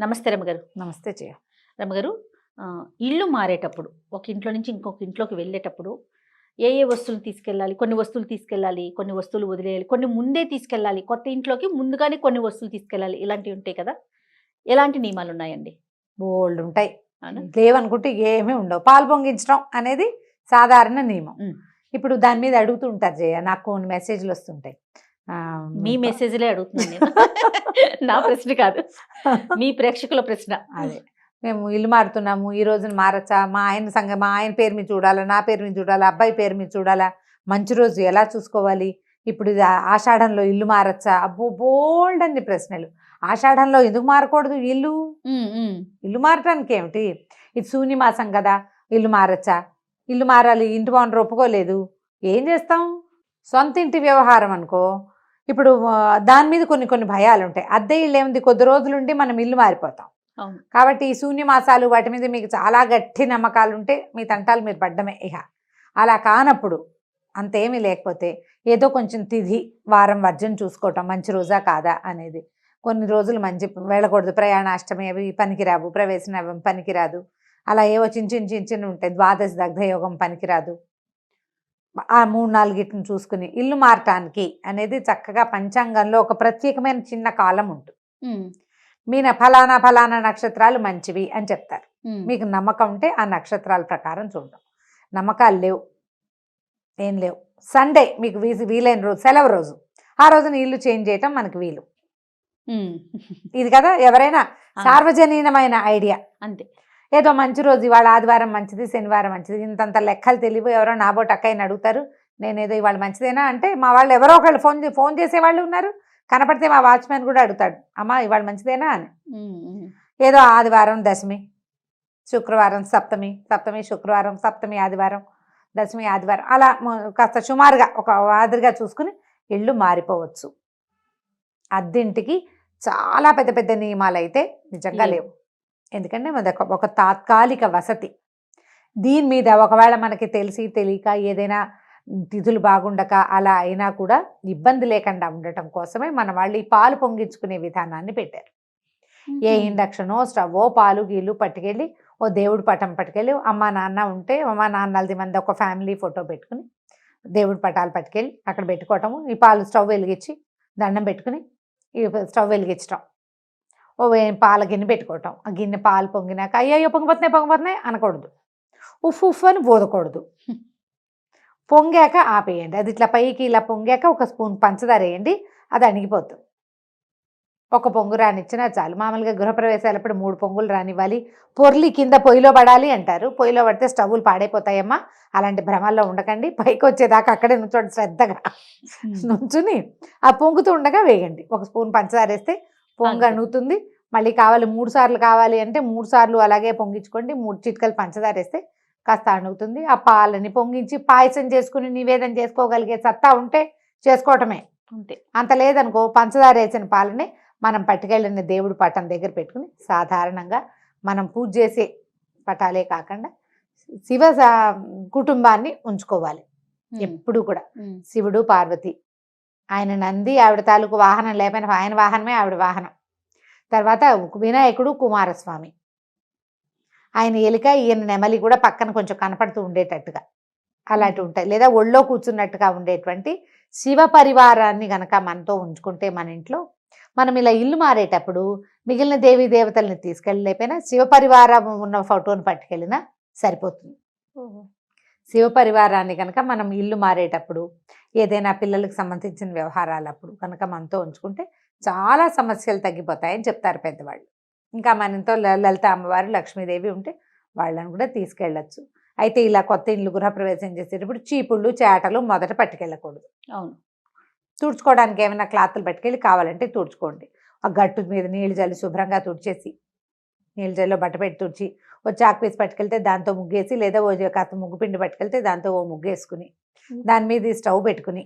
నమస్తే రమగారు. నమస్తే జయ. రమగారు, ఇల్లు మారేటప్పుడు ఒక ఇంట్లో నుంచి ఇంకొక ఇంట్లోకి వెళ్ళేటప్పుడు ఏ ఏ వస్తువులు తీసుకెళ్ళాలి? కొన్ని వస్తువులు తీసుకెళ్ళాలి, కొన్ని వస్తువులు వదిలేయాలి, కొన్ని ముందే తీసుకెళ్ళాలి. కొత్త ఇంట్లోకి ముందుగానే కొన్ని వస్తువులు తీసుకెళ్ళాలి. ఇలాంటివి ఉంటాయి కదా! ఎలాంటి నియమాలున్నాయండి? బోల్డ్ ఉంటాయి. అవునా? లేవనుకుంటే ఏమీ ఉండవు. పాలు పొంగించడం అనేది సాధారణ నియమం. ఇప్పుడు దాని మీద అడుగుతూ ఉంటారు జయ, నాకు కొన్ని మెసేజ్లు వస్తుంటాయి. మీ మెసేజ్‌లే అడుగుతున్నాను నేను. నా ప్రశ్న కాదు. మీ ప్రేక్షకుల ప్రశ్న. అదే, మేము ఇల్లు మారుతున్నాము, ఈ రోజున మారచ్చా, మా ఆయన పేరు మీద చూడాలా, నా పేరు మీద చూడాలా, అబ్బాయి పేరు మీద చూడాలా, మంచి రోజు ఎలా చూసుకోవాలి, ఇప్పుడు ఇది ఆషాఢంలో ఇల్లు మారచ్చా, అబ్బో బోల్డ్ అన్ని ప్రశ్నలు. ఆషాఢంలో ఎందుకు మారకూడదు ఇల్లు? ఇల్లు మారటానికి ఏమిటి? ఇది శూన్యమాసం కదా, ఇల్లు మారచ్చా? ఇల్లు మారాలి, ఇంటి ఓనర్ ఒప్పుకోలేదు, ఏం చేస్తాం? సొంత ఇంటి వ్యవహారం అనుకో, ఇప్పుడు దాని మీద కొన్ని కొన్ని భయాలు ఉంటాయి. అద్దె ఇల్లు ఏముంది, కొద్ది రోజులుండి మనం ఇల్లు మారిపోతాం. కాబట్టి ఈ శూన్యమాసాలు వాటి మీద మీకు చాలా గట్టి నమ్మకాలు ఉంటే మీ తంటాలు మీరు పడ్డమే. ఇక అలా కానప్పుడు, అంతేమీ లేకపోతే ఏదో కొంచెం తిథి వారం వర్జం చూసుకోవటం, మంచి రోజా కాదా అనేది. కొన్ని రోజులు మంచి వెళ్ళకూడదు, ప్రయాణాష్టమి అవి పనికిరావు, ప్రవేశం పనికిరాదు, అలా ఏవో చిన్న ఉంటాయి, ద్వాదశి దగ్ధయోగం పనికిరాదు. ఆ 3-4 చూసుకుని ఇల్లు మారటానికి అనేది చక్కగా పంచాంగంలో ఒక ప్రత్యేకమైన చిన్న కాలం ఉంటుంది. మీన ఫలానా ఫలానా నక్షత్రాలు మంచివి అని చెప్తారు. మీకు నమ్మకం ఉంటే ఆ నక్షత్రాల ప్రకారం చూడడం. నమ్మకాలు లేవు, ఏం లేవు, సండే మీకు వీలైన రోజు, సెలవు రోజు, ఆ రోజున ఇల్లు చేంజ్ చేయటం మనకు వీలు. ఇది కదా ఎవరైనా సార్వజనీనమైన ఐడియా. అంతే. ఏదో మంచి రోజు, ఇవాళ ఆదివారం మంచిది, శనివారం మంచిది, ఇంతంత లెక్కలు తెలియవు. ఎవరో నాబోటి అక్కయ్యని అడుగుతారు, నేనేదో ఇవాళ మంచిదేనా అంటే, మా వాళ్ళు ఎవరో ఒకళ్ళు ఫోన్ చేసేవాళ్ళు ఉన్నారు. కనపడితే మా వాచ్మెన్ కూడా అడుగుతాడు, అమ్మా ఇవాళ మంచిదేనా అని. ఏదో ఆదివారం దశమి, శుక్రవారం సప్తమి, శుక్రవారం, సప్తమి ఆదివారం, దశమి ఆదివారం, అలా కాస్త సుమారుగా ఒక మాదిరిగా చూసుకుని ఇళ్ళు మారిపోవచ్చు. అద్దెంటికి చాలా పెద్ద పెద్ద నియమాలు అయితే నిజంగా లేవు. ఎందుకంటే ఒక తాత్కాలిక వసతి. దీని మీద ఒకవేళ మనకి తెలిసి తెలియక ఏదైనా తిథులు బాగుండక అలా అయినా కూడా ఇబ్బంది లేకుండా ఉండటం కోసమే మన వాళ్ళు ఈ పాలు పొంగించుకునే విధానాన్ని పెట్టారు. ఏ ఇండక్షనో స్టవ్వో పాలు గీళ్ళు పట్టుకెళ్ళి ఓ దేవుడి పటం పట్టుకెళ్ళి, అమ్మా నాన్న ఉంటే అమ్మా నాన్నలది మంది ఒక ఫ్యామిలీ ఫోటో పెట్టుకుని దేవుడి పటాలు పట్టుకెళ్ళి అక్కడ పెట్టుకోవటము. ఈ పాలు స్టవ్ వెలిగించి దండం పెట్టుకుని ఈ స్టవ్ వెలిగించటం, ఓ పాల గిన్నె పెట్టుకోవటం. ఆ గిన్నె పాలు పొంగినాక అయ్యో పొంగిపోతున్నాయి అనకూడదు, ఉఫ్ అని పోదకూడదు. పొంగాక ఆపేయండి. అది ఇట్లా పైకి ఇలా పొంగాక ఒక స్పూన్ పంచదార వేయండి, అది అణిగిపోతుంది. ఒక పొంగు రానిచ్చినా చాలు. మామూలుగా గృహప్రవేశాలప్పుడు 3 పొంగులు రానివ్వాలి. పొర్లి కింద పొయ్యిలో పడాలి అంటారు. పొయ్యిలో పడితే స్టవ్లు పాడైపోతాయమ్మా, అలాంటి భ్రమల్లో ఉండకండి. పైకి వచ్చేదాకా అక్కడే నుంచోండి, శ్రద్ధగా నుంచుని ఆ పొంగుతూ ఉండగా వేయండి. ఒక స్పూన్ పంచదార వేస్తే పొంగు అణుగుతుంది. మళ్ళీ కావాలి 3 సార్లు కావాలి అంటే 3 సార్లు అలాగే పొంగించుకోండి. 3 చిటికలు పంచదార వేస్తే కాస్త అణుగుతుంది. ఆ పాలని పొంగించి పాయసం చేసుకుని నివేదన చేసుకోగలిగే సత్తా ఉంటే చేసుకోవటమే. అంతే. అంత లేదనుకో, పంచదార వేసిన పాలని మనం పట్టుకెళ్ళిన దేవుడి పటం దగ్గర పెట్టుకుని సాధారణంగా మనం పూజ చేసే పటాలే కాకుండా శివ కుటుంబాన్ని ఉంచుకోవాలి ఎప్పుడు కూడా. శివుడు, పార్వతి, ఆయన నంది, ఆవిడ తాలూకు వాహనం లేకపోయినా ఆయన వాహనమే ఆవిడ వాహనం. తర్వాత వినాయకుడు, కుమారస్వామి, ఆయన ఎలిక, ఈయన నెమలి కూడా పక్కన కొంచెం కనపడుతూ ఉండేటట్టుగా అలాంటివి ఉంటాయి. లేదా ఒళ్ళో కూర్చున్నట్టుగా ఉండేటువంటి శివ పరివారాన్ని గనక మనతో ఉంచుకుంటే మన ఇంట్లో, మనం ఇలా ఇల్లు మారేటప్పుడు మిగిలిన దేవీ దేవతల్ని తీసుకెళ్ళలేకపోయినా శివ పరివారం ఉన్న ఫోటోని పట్టుకెళ్ళినా సరిపోతుంది. శివ పరివారాన్ని కనుక మనం ఇల్లు మారేటప్పుడు, ఏదైనా పిల్లలకు సంబంధించిన వ్యవహారాలప్పుడు కనుక మనతో ఉంచుకుంటే చాలా సమస్యలు తగ్గిపోతాయని చెప్తారు పెద్దవాళ్ళు. ఇంకా మన ఇంట్లో లలిత అమ్మవారు, లక్ష్మీదేవి ఉంటే వాళ్ళని కూడా తీసుకెళ్ళచ్చు. అయితే ఇలా కొత్త ఇల్లు గృహప్రవేశం చేసేటప్పుడు చీపుళ్ళు, చేటలు మొదట పట్టుకెళ్ళకూడదు. అవును. తుడుచుకోవడానికి ఏమైనా క్లాత్లు పట్టుకెళ్ళి కావాలంటే తుడుచుకోండి. ఆ గట్టు మీద నీళ్ళు జల్లి శుభ్రంగా తుడిచేసి, నీళ్ళు జల్లిలో బట్ట పెట్టి తుడిచి, ఓ చాక్ పీస్ పట్టుకెళ్తే దాంతో ముగ్గేసి, లేదా ఓ కాస్త ముగ్గు పిండి పట్టుకెళ్తే దాంతో ఓ ముగ్గేసుకుని దాని మీద స్టవ్ పెట్టుకుని,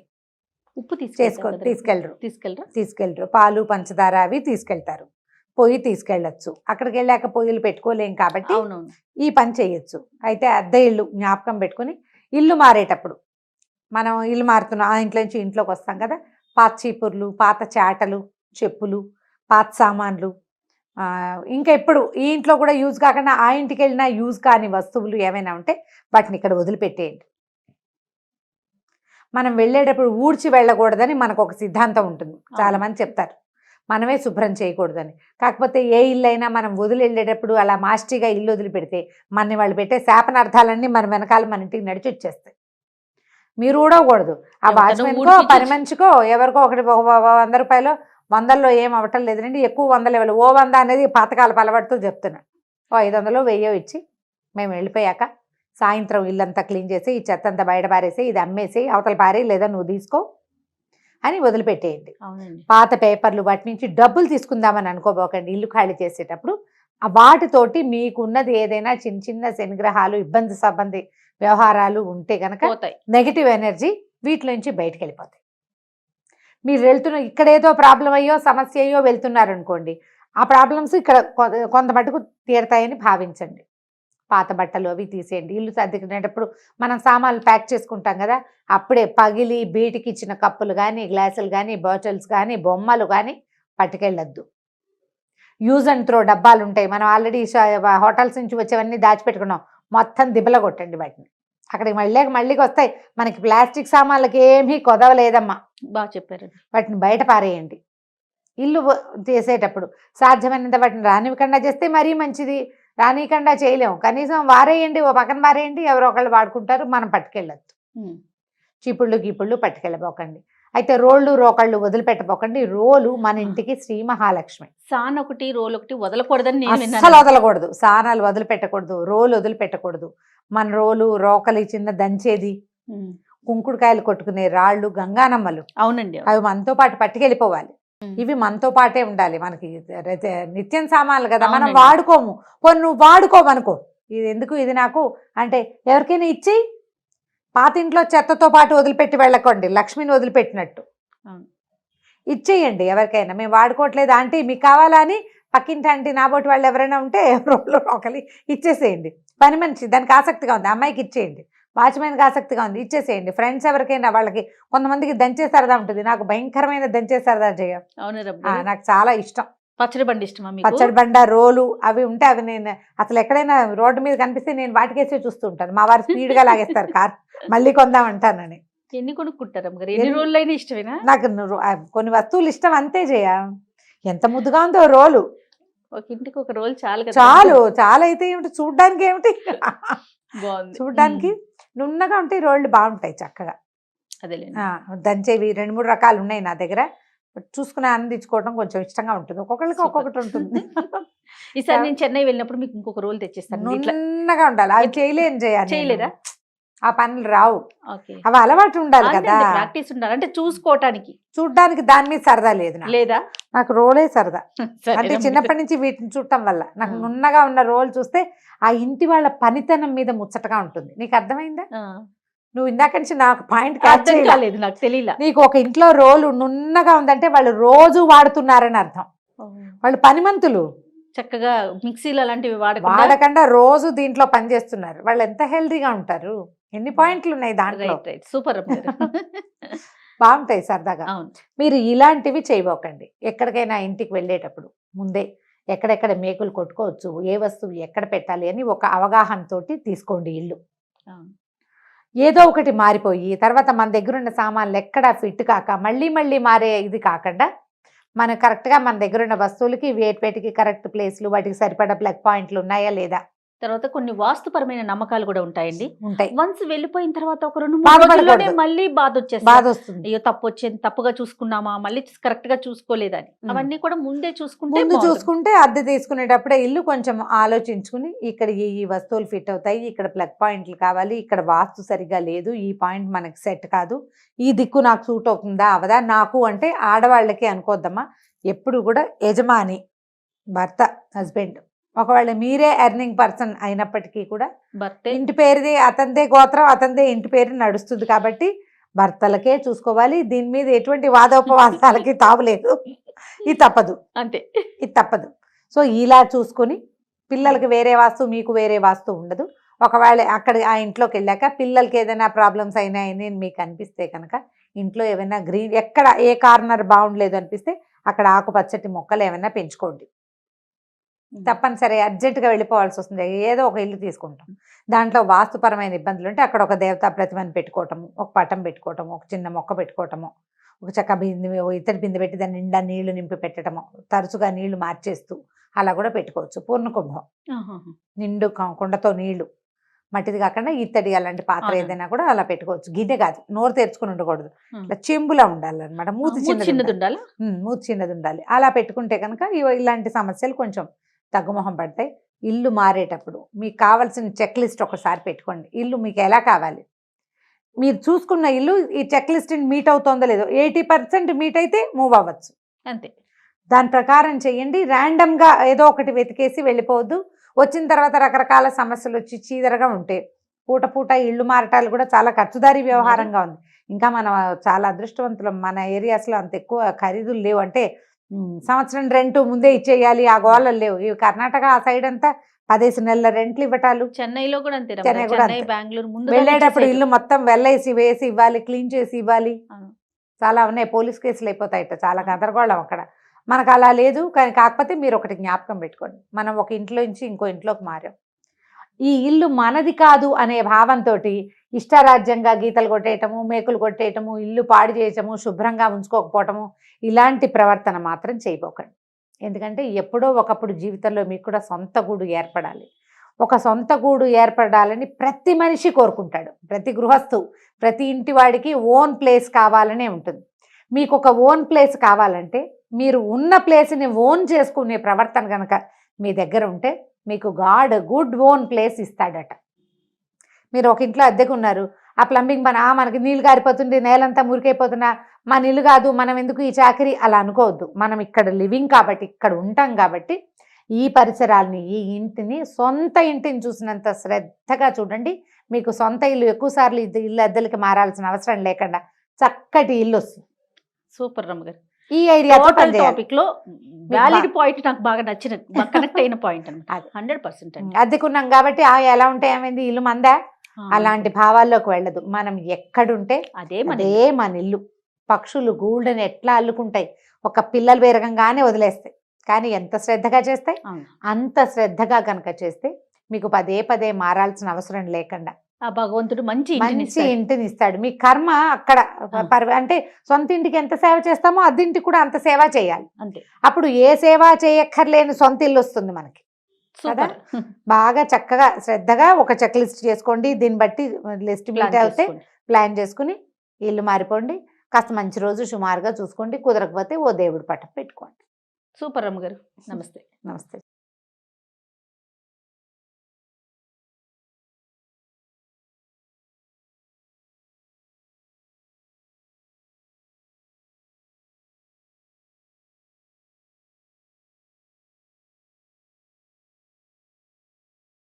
ఉప్పు తీసుకెళ్ళరు, పాలు పంచదార అవి తీసుకెళ్తారు. పొయ్యి తీసుకెళ్ళచ్చు. అక్కడికి వెళ్ళాక పొయ్యిలు పెట్టుకోలేం కాబట్టి ఈ పని చేయొచ్చు. అయితే అద్దె ఇల్లు జ్ఞాపకం పెట్టుకుని ఇల్లు మారేటప్పుడు, మనం ఇల్లు మారుతున్నాం, ఆ ఇంట్లో నుంచి ఇంట్లోకి వస్తాం కదా, పాత చీపుర్లు, పాత చాటలు, చెప్పులు, పాత సామాన్లు, ఇంకా ఎప్పుడు ఈ ఇంట్లో కూడా యూజ్ కాకుండా ఆ ఇంటికి వెళ్ళినా యూజ్ కాని వస్తువులు ఏమైనా ఉంటే వాటిని ఇక్కడ వదిలిపెట్టేయండి. మనం వెళ్ళేటప్పుడు ఊడ్చి వెళ్ళకూడదని మనకు ఒక సిద్ధాంతం ఉంటుంది, చాలా మంది చెప్తారు మనమే శుభ్రం చేయకూడదని. కాకపోతే ఏ ఇల్లు అయినా మనం వదిలి వెళ్ళేటప్పుడు అలా మాస్టిగా ఇల్లు వదిలిపెడితే మన వాళ్ళు పెట్టే శాపనార్థాలన్నీ మన వెనకాల మన ఇంటికి నడిచి వచ్చేస్తాయి. మీరు ఊడకూడదు. ఆ వాచ్మెన్కో పని మనిషికో ఎవరికో ఒకటి 100 రూపాయలు 100లో ఏం అవ్వటం లేదండి, ఎక్కువ 100 ఇవ్వాలి. ఓ 100 అనేది పాతకాలపు అలవాటుతో చెప్తున్నాను. ఓ 500 1000 ఇచ్చి మేము వెళ్ళిపోయాక సాయంత్రం ఇల్లంతా క్లీన్ చేసి ఈ చెత్త అంతా బయట పారేసి ఇది అమ్మేసి అవతల పారే లేదా నువ్వు తీసుకో అని వదిలిపెట్టేయండి. పాత పేపర్లు వాటి నుంచి డబ్బులు తీసుకుందామని అనుకోబోకండి. ఇల్లు ఖాళీ చేసేటప్పుడు వాటితోటి మీకున్నది ఏదైనా చిన్న చిన్న శనిగ్రహాలు ఇబ్బంది సంబంధి వ్యవహారాలు ఉంటే కనుక నెగిటివ్ ఎనర్జీ వీటి నుంచి బయటకు వెళ్ళిపోతాయి. మీరు వెళ్తున్న ఇక్కడ ఏదో ప్రాబ్లం అయ్యో సమస్య అయ్యో వెళ్తున్నారనుకోండి, ఆ ప్రాబ్లమ్స్ ఇక్కడ కొంత మటుకు తీరతాయని భావించండి. పాత బట్టలు అవి తీసేయండి. ఇల్లు సర్దుకునేటప్పుడు మనం సామాన్లు ప్యాక్ చేసుకుంటాం కదా, అప్పుడే పగిలి బీటికి ఇచ్చిన కప్పులు కానీ గ్లాసులు కానీ బాటిల్స్ కానీ బొమ్మలు కానీ పట్టుకెళ్ళొద్దు. యూజ్ అండ్ త్రో డబ్బాలు ఉంటాయి, మనం ఆల్రెడీ హోటల్స్ నుంచి వచ్చేవన్నీ దాచిపెట్టుకున్నాం, మొత్తం దిబ్బల కొట్టండి వాటిని. అక్కడికి మళ్ళీకి వస్తాయి. మనకి ప్లాస్టిక్ సామాన్లకి ఏమీ కొదవలేదమ్మా. బాగా చెప్పారు. వాటిని బయట పారేయండి. ఇల్లు చేసేటప్పుడు సాధ్యమైనంత వాటిని రానివ్వకుండా చేస్తే మరీ మంచిది. రానివ్వకుండా చేయలేము, కనీసం వారేయండి, ఓ పక్కన వారేయండి, ఎవరో ఒకళ్ళు వాడుకుంటారు, మనం పట్టుకెళ్ళొద్దు. చీపుళ్ళు గీపుళ్ళు పట్టుకెళ్ళబోకండి. అయితే రోళ్ళు రోకళ్ళు వదిలిపెట్టబోకండి. రోలు మన ఇంటికి శ్రీ మహాలక్ష్మి. సాన్ ఒకటి రోలు ఒకటి వదలకూడదని అస్సలు వదలకూడదు. సానాలు వదిలిపెట్టకూడదు, రోలు వదిలిపెట్టకూడదు. మన రోలు రోకలి చిన్న దంచేది, కుంకుడుకాయలు కొట్టుకునే రాళ్ళు, గంగానమ్మలు, అవునండి, అవి మనతో పాటు పట్టుకెళ్ళిపోవాలి. ఇవి మనతో పాటే ఉండాలి. మనకి నిత్యం సామాన్లు కదా, మనం వాడుకోము. పోనీ నువ్వు వాడుకోమనుకో, ఇది ఎందుకు ఇది నాకు అంటే ఎవరికైనా ఇచ్చేయి. పాత ఇంట్లో చెత్తతో పాటు వదిలిపెట్టి వెళ్ళకండి, లక్ష్మిని వదిలిపెట్టినట్టు ఇచ్చేయండి ఎవరికైనా. మేము వాడుకోవట్లేదు ఆంటీ మీకు కావాలా అని పక్కింటి ఆంటీ నాబోటి వాళ్ళు ఎవరైనా ఉంటే రోడ్లో ఒకలి ఇచ్చేసేయండి. పని మనిషి దానికి ఆసక్తిగా ఉంది, అమ్మాయికి ఇచ్చేయండి. వాచ్మెన్కి ఆసక్తిగా ఉంది, ఇచ్చేసేయండి. ఫ్రెండ్స్ ఎవరికైనా వాళ్ళకి, కొంతమందికి దంచే సరదా ఉంటుంది, నాకు భయంకరమైన దంచే సరదా చేయ, నాకు చాలా ఇష్టం. పచ్చడి బండి ఇష్టమా? పచ్చడి బండ రోలు అవి ఉంటే అవి నేను అసలు ఎక్కడైనా రోడ్డు మీద కనిపిస్తే నేను వాటికేసే చూస్తూ ఉంటాను. మా వారు స్పీడ్గా లాగేస్తారు కార్, మళ్ళీ కొందామంటానని. ఎన్ని కొనుక్కుంటారు ఎన్ని రోజులైనా ఇష్టమేనా? నాకు కొన్ని వస్తువులు ఇష్టం అంతే చేయ. ఎంత ముద్దుగా ఉందో రోలు, ఒక ఇంటికి ఒక రోల్ చాలు చాలా అయితే ఏమిటి, చూడ్డానికి ఏమిటి, చూడ్డానికి నున్నగా ఉంటాయి రోళ్ళు, బాగుంటాయి చక్కగా. అదే దంచేవి 2-3 రకాలు ఉన్నాయి నా దగ్గర. చూసుకుని ఆనందించుకోవడం కొంచెం ఇష్టంగా ఉంటుంది, ఒక్కొక్కరికి ఒక్కొక్కటి ఉంటుంది. ఈసారి నేను చెన్నై వెళ్ళినప్పుడు మీకు ఇంకొక రోల్ తెచ్చిస్తాను. నున్నగా ఉండాలి, అవి చేయలేదా? ఆ పనులు రావు, అవి అలవాటు ఉండాలి కదా, ప్రాక్టీస్ ఉండాలి. అంటే చూసుకోవటానికి చూడ్డానికి దాని మీద సరదా లేదా? నాకు రోలే సరదా. అంటే చిన్నప్పటి నుంచి వీటిని చూడటం వల్ల నాకు నున్నగా ఉన్న రోల్ చూస్తే ఆ ఇంటి వాళ్ళ పనితనం మీద ముచ్చటగా ఉంటుంది. నీకు అర్థమైందా? నువ్వు ఇందాక నుంచి నాకు పాయింట్ కాలేదు, నాకు తెలియదు. నీకు ఒక ఇంట్లో రోలు నున్నగా ఉందంటే వాళ్ళు రోజు వాడుతున్నారని అర్థం. వాళ్ళు పనిమంతులు, చక్కగా మిక్సీలు అలాంటివి వాడకుండా రోజు దీంట్లో పని చేస్తున్నారు. వాళ్ళు ఎంత హెల్దీగా ఉంటారు. ఎన్ని పాయింట్లు ఉన్నాయి దాంట్లో. సూపర్, బాగుంటాయి సరదాగా. మీరు ఇలాంటివి చేయబోకండి. ఎక్కడికైనా ఇంటికి వెళ్ళేటప్పుడు ముందే ఎక్కడెక్కడ మేకులు కొట్టుకోవచ్చు, ఏ వస్తువు ఎక్కడ పెట్టాలి అని ఒక అవగాహనతోటి తీసుకోండి ఇల్లు. ఏదో ఒకటి మారిపోయి తర్వాత మన దగ్గర ఉన్న సామాన్లు ఎక్కడా ఫిట్ కాక మళ్ళీ మారే ఇది కాకుండా మనం కరెక్ట్గా మన దగ్గర ఉన్న వస్తువులకి వేటికి కరెక్ట్ ప్లేస్లు, వాటికి సరిపడా ప్లగ్ పాయింట్లు ఉన్నాయా లేదా. తర్వాత కొన్ని వాస్తుపరమైన నమ్మకాలు కూడా ఉంటాయండి. ఉంటాయి. వన్స్ వెళ్ళిపోయిన తర్వాత ఒక 2-3 రోజుల్లోనే మళ్ళీ బాధ వస్తుంది. అయ్యో తప్పుగా చూసుకున్నామా, మళ్ళీ కరెక్ట్ గా చూసుకోలేదని. అవన్నీ కూడా ముందే చూసుకుంటే అద్దె తీసుకునేటప్పుడే ఇల్లు కొంచెం ఆలోచించుకుని ఇక్కడ ఈ వస్తువులు ఫిట్ అవుతాయి, ఇక్కడ ప్లగ్ పాయింట్లు కావాలి, ఇక్కడ వాస్తు సరిగా లేదు, ఈ పాయింట్ మనకి సెట్ కాదు, ఈ దిక్కు నాకు సూట్ అవుతుందా అవదా. నాకు అంటే ఆడవాళ్ళకి అనుకోద్దమ్మా, ఎప్పుడు కూడా యజమాని భర్త, హస్బెండ్, ఒకవేళ మీరే ఎర్నింగ్ పర్సన్ అయినప్పటికీ కూడా ఇంటి పేరుది అతనిదే గోత్రం, అతనిదే ఇంటి పేరు నడుస్తుంది కాబట్టి భర్తలకే చూసుకోవాలి. దీని మీద ఎటువంటి వాదోపవాదాలకి తావులేదు. ఇది తప్పదు, అంతే, ఇది తప్పదు. సో ఇలా చూసుకొని పిల్లలకి వేరే వాస్తు, మీకు వేరే వాస్తు ఉండదు. ఒకవేళ అక్కడ ఆ ఇంట్లోకి వెళ్ళాక పిల్లలకి ఏదైనా ప్రాబ్లమ్స్ అయినాయని మీకు అనిపిస్తే కనుక ఇంట్లో ఏమైనా గ్రీన్, ఎక్కడ ఏ కార్నర్ బాగుండలేదు అనిపిస్తే అక్కడ ఆకుపచ్చటి మొక్కలు ఏమైనా పెంచుకోండి. తప్పనిసరి అర్జెంటుగా వెళ్ళిపోవాల్సి వస్తుంది, ఏదో ఒక ఇల్లు తీసుకుంటాం. దాంట్లో వాస్తుపరమైన ఇబ్బందులు ఉంటే అక్కడ ఒక దేవతా ప్రతిమని పెట్టుకోవటము, ఒక పటం పెట్టుకోవటము, ఒక చిన్న మొక్క పెట్టుకోవటము, ఒక చక్క బిందె, ఓ ఇత్తడి బిందె పెట్టి దాని నిండా నీళ్లు నింపి పెట్టడము, తరచుగా నీళ్లు మార్చేస్తూ అలా కూడా పెట్టుకోవచ్చు. పూర్ణ కుంభం, నిండు కుండతో నీళ్లు, మట్టిది కాకుండా ఇత్తడి అలాంటి పాత్ర అవునండి. ఏదైనా కూడా అలా పెట్టుకోవచ్చు. గిన్నె కాదు, నోరు తెరుచుకుని ఉండకూడదు, ఇట్లా చెంబులా ఉండాలన్నమాట. మూతి చిన్నది చిన్నది ఉండాలా? మూతి చిన్నది ఉండాలి. అలా పెట్టుకుంటే కనుక ఇలాంటి సమస్యలు కొంచెం తగ్గుముఖం పడతాయి. ఇల్లు మారేటప్పుడు మీకు కావాల్సిన చెక్ లిస్ట్ ఒకసారి పెట్టుకోండి. ఇల్లు మీకు ఎలా కావాలి, మీరు చూసుకున్న ఇల్లు ఈ చెక్ లిస్ట్ మీట్ అవుతుందో లేదో, 80% మీట్ అయితే మూవ్ అవ్వచ్చు. అంతే. దాని ప్రకారం చేయండి. ర్యాండమ్గా ఏదో ఒకటి వెతికేసి వెళ్ళిపోవద్దు. వచ్చిన తర్వాత రకరకాల సమస్యలు వచ్చి చీదరగా ఉంటాయి. పూట పూట ఇళ్ళు మారటాలు కూడా చాలా ఖర్చుదారీ వ్యవహారంగా ఉంది. ఇంకా మనం చాలా అదృష్టవంతులం, మన ఏరియాస్లో అంత ఎక్కువ ఖరీదులు లేవు. అంటే సంవత్సరం రెంట్ ముందే ఇచ్చేయాలి ఆ గోళలు లేవు. ఇవి కర్ణాటక ఆ సైడ్ అంతా 10 నెలల రెంట్లు ఇవ్వటాలు. చెన్నైలో కూడా అంతే రమ్య. చెన్నై కూడా చెన్నై, అంతే. బెంగళూరు ముందు వెళ్ళేటప్పుడు ఇల్లు మొత్తం వెళ్ళేసి వేసి ఇవ్వాలి, క్లీన్ చేసి ఇవ్వాలి. అవును. చాలా ఉన్నాయి, పోలీస్ కేసులు అయిపోతాయట, చాలా గందరగోళం అక్కడ. మనకు అలా లేదు. కానీ కాకపోతే మీరు ఒకటి జ్ఞాపకం పెట్టుకోండి, మనం ఒక ఇంట్లో నుంచి ఇంకో ఇంట్లోకి మారాం. ఈ ఇల్లు మనది కాదు అనే భావంతో ఇష్టారాజ్యంగా గీతలు కొట్టేయటము, మేకులు కొట్టేయటము, ఇల్లు పాడు చేయటము, శుభ్రంగా ఉంచుకోకపోవటము, ఇలాంటి ప్రవర్తన మాత్రం చేయబోకండి. ఎందుకంటే ఎప్పుడో ఒకప్పుడు జీవితంలో మీకు కూడా సొంత గూడు ఏర్పడాలి. ఒక సొంత గూడు ఏర్పడాలని ప్రతి మనిషి కోరుకుంటాడు. ప్రతి గృహస్థు, ప్రతి ఇంటి వాడికి ఓన్ ప్లేస్ కావాలనే ఉంటుంది. మీకు ఒక ఓన్ ప్లేస్ కావాలంటే మీరు ఉన్న ప్లేస్ని ఓన్ చేసుకునే ప్రవర్తన కనుక మీ దగ్గర ఉంటే మీకు గాడ్ గుడ్ ఓన్ ప్లేస్ ఇస్తాడట. మీరు ఒక ఇంట్లో అద్దెకు ఉన్నారు, ఆ ప్లంబింగ్ పని మనకి నీళ్ళు గారిపోతుంది, నేలంతా మురికైపోతున్నా, మన ఇల్లు కాదు, మనం ఎందుకు ఈ చాకరీ అలా అనుకోవద్దు. మనం ఇక్కడ లివింగ్ కాబట్టి, ఇక్కడ ఉంటాం కాబట్టి ఈ పరిసరాలని, ఈ ఇంటిని, సొంత ఇంటిని చూసినంత శ్రద్ధగా చూడండి. మీకు సొంత ఇల్లు ఎక్కువసార్లు ఇల్లు అద్దెలకి మారాల్సిన అవసరం లేకుండా చక్కటి ఇల్లు వస్తుంది. సూపర్ రమ్మగారు. ఈ ఐడియా టాపిక్ లో వ్యాలిడ్ పాయింట్ నాకు బాగా నచ్చిన, కనెక్ట్ అయిన పాయింట్ అనమాట. 100% అండి. అద్దెకున్నాం కాబట్టి ఎలా ఉంటే ఏమైంది, ఇల్లు మందా, అలాంటి భావాల్లోకి వెళ్ళదు. మనం ఎక్కడుంటే అదే మన ఇల్లు. పక్షులు గూళ్ళని ఎట్లా అల్లుకుంటాయి, ఒక పిల్లలు పెరగంగానే వదిలేస్తాయి. కానీ ఎంత శ్రద్ధగా చేస్తాయి, అంత శ్రద్ధగా కనుక చేస్తే మీకు పదే పదే మారాల్సిన అవసరం లేకుండా ఆ భగవంతుడు మంచి ఇంటిని ఇస్తాడు. మీ కర్మ అక్కడ అంటే సొంత ఇంటికి ఎంత సేవ చేస్తామో అద్దెంటికి కూడా అంత సేవ చేయాలి. అంతే. అప్పుడు ఏ సేవ చేయక్కర్లేని సొంత ఇల్లు వస్తుంది మనకి కదా. బాగా చక్కగా శ్రద్ధగా ఒక చెక్ లిస్ట్ చేసుకోండి. దీన్ని బట్టి లిస్ట్ మీట్ అయితే ప్లాన్ చేసుకుని ఇల్లు మారిపోండి. కాస్త మంచి రోజు సుమారుగా చూసుకోండి. కుదరకపోతే ఓ దేవుడి పట్టం పెట్టుకోండి. సూపర్ రమ్మ గారు. నమస్తే. నమస్తే.